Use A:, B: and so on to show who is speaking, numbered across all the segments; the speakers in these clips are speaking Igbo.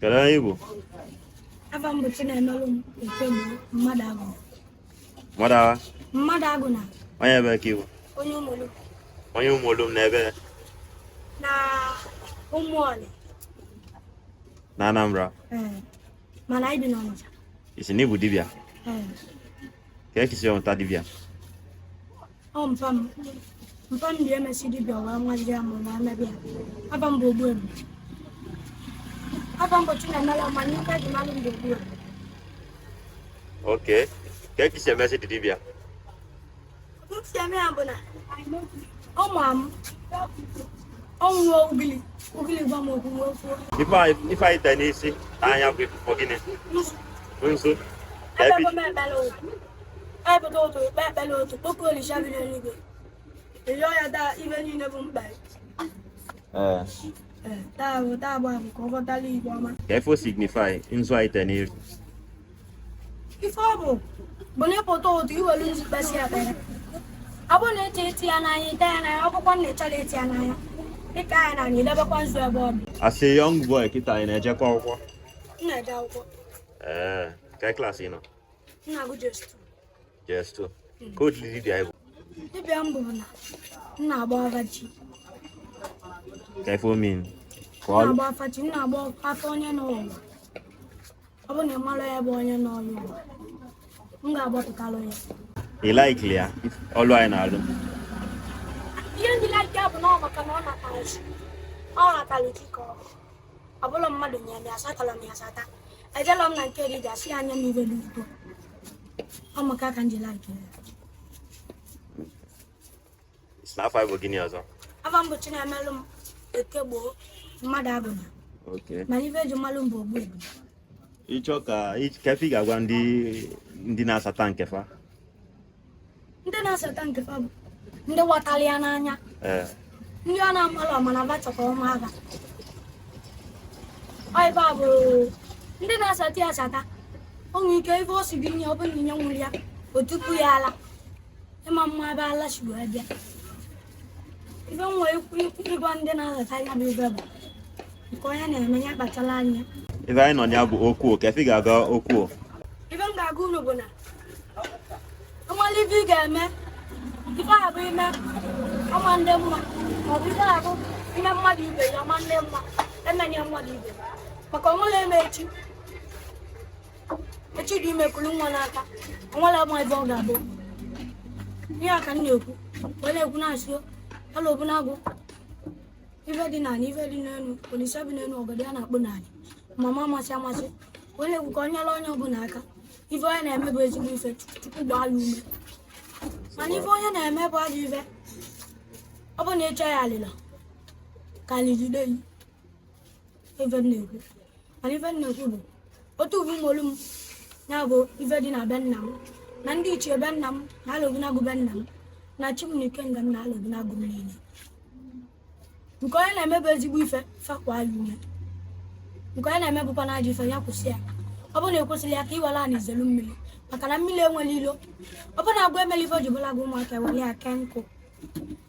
A: Kele Igbo.
B: Afa mbochi na-emelụ ekegbu mmadụ agụ.
A: Madawa.
B: Mmadụ agụ na
A: Onye ebe ka Igbo.
B: onye ụmụlụ
A: Onye Ụmụolum na ebe
B: na ụmụọlị.
A: na Anambra.
B: Mana anyị bi n'Ọnịcha.
A: Isi n'Igbo dibịa. Ka ekisi ọnta dibịa.
B: Ọ mpam dị emesi dibịa wee nwazi ya mụrụ na emebịa. Afa m bụ Ogbuebu. Afa mbochi na-emelụ ma n'ife ji malụ m bụ Ogbuebu.
A: Okay. Ka ekisi emesi dibịa.
B: Ntị eme ya bụ na ụmụ m ọnwụọ ugili gwa m okwu wee kwuo.
A: Ife anyị tere n'isi anya bụ ifufe gịnị? Nso.
B: Ebe m ekpere otu. Ebe otu ekpere otu kpọkọ Olisa bi n'eluigwe. Ịyọ ya daa ibe niile bụ mkpa. Taa bụ ka ọ ghọtala Igbo ọma.
A: Ka ife o signify nzu anyị tere n'iru.
B: Ife ọ bụ na ịpụta otu iwere nzu kpesị ekpere. Ọ bụrụ na eti ya n'anya ite ya n'anya akwụkwọ na-echọrọ eti ya n'anya dịka anyị na-anya idebekwa nzu ebe ọ dị.
A: As a young boy kịta anyị na-ejekwa akwụkwọ.
B: M na-eje akwụkwọ.
A: Ka klaasị ị nọ?
B: M na-agụ JS2.
A: JS2. Ka o dịrị dibịa Igbo.
B: Dibịa m bụ na m na-agba afa chi.
A: Ka ife o mean?
B: M na-agba afa chi, m na-agba afa onye nọ ụwa. Ọ bụrụ na ị mara ya bụ onye nọ ụwa, m ga-agbapụtalụ ya.
A: Ị laikili ya ọlụ anyị na-alụ?
B: Ihe ndị like ya bụ na ọ maka na ọ natara chi. Ọ natara chi ka ọ bụrụ mmadụ nye m ya asatala m ya asata. Ejela m na nke dị gasị anya m ibe n'ugbo. Ọ maka ka m ji like ya.
A: Isi n'afọ anyị bụ gịnị ọzọ?
B: Afa mbochi na-emelụ m ekegbu mmadụ agụ na.
A: Okay.
B: Mana ife eji mmalụ m bụ Ogbuebu.
A: Ịchọ ka efi ga-agwa ndị na-asata nkefa.
B: Ndị na-asata nkefa bụ ndị watara ya n'anya. Ndị ọ na-amalụ ọmana bachọkwa ụmụaka. Ọ ibe a bụ ndị na-asata ya asata. O nwere ike ife o si gị nye ọ bụrụ na inye nwere ya o tupu ya ala. Ịma mma ebe ala si wee bịa. Ife m nwere ịgwa ndị na-asata ya bụ ife bụ nke onye na-eme ya kpachara anya.
A: Ife anyị nọ ya bụ Okwuo, ka efi ga-aga Okwuo.
B: Ife m ga-aga unu bụ na ọmali ife ị ga-eme ife a bụ ime ọma ndị mma maọbụ ife a bụ ime mmadụ ibe ya ọma ndị mma emenye mmadụ ibe maka onwere eme echi dị ime kulu nwa n'aka onwere ọma ife ọ ga-abụ ihe a ka m na-ekwu were ekwu na-asị ọla obu na-agụ ife dị n'ala ife dị n'elu Olisa bi n'elu obodo ya na-akpụ n'ala mama amasị were ekwu ka onye onye ọbụla aka ife onye na-eme bụ ezigbo ife tupu gbaa ya ume mana ife onye na-eme bụ ajọ ife ọ bụ na ịchọ ya alịla ka alịjide yi ife na-ekwu mana ife na-ekwu bụ otu ụmụolu m ya bụ ife dị na be nna m na ndị ichie be nna m na-alụgịnagụ be nna m na chi m na ikenga m na-alụgịnagụ m niile nke onye na-eme bụ ezigbo ife fakwa ya ume nke onye na-eme bụkwa na ajọ ife ya kwụsị ya. Ọ bụ na ekwesịrị ya ka iwere anyị zelu mmiri maka na mmiri enwere ilo. Ọ bụ na agwa emeli ife ji bụla gị ụmụaka ewere ya kee nkụ.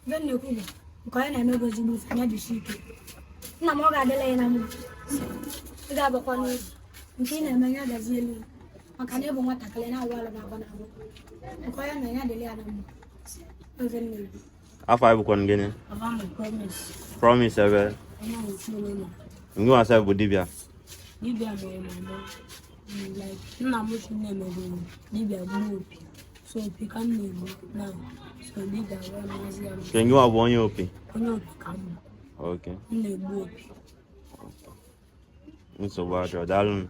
B: Ife na-ekwu bụ nke onye na-eme bụ ezigbo ife ya jisi ike. Nna m ọ ga-adịla ya na mma. Ị ga-abakwa n'ozi nke ị na-eme ya gazi elu maka na ịbụ nwatakịrị na-agwa ala na agwa na agwa nke onye na ya dịla ya na mma. Ife na-ekwu.
A: Afọ anyị bụkwa gịnị? Promise ebe. Ngị nwasa bụ dibịa.
C: Dibịa mere nna m otu na-emere dibịa gburu opi so opi ka m na-egbu na so dibịa wee mazi ya
A: Ka ngị nwa bụ onye opi?
C: onye opi ka m
A: Okay.
C: na-egbu opi.
A: Nsogbu adịrọ, daalụ.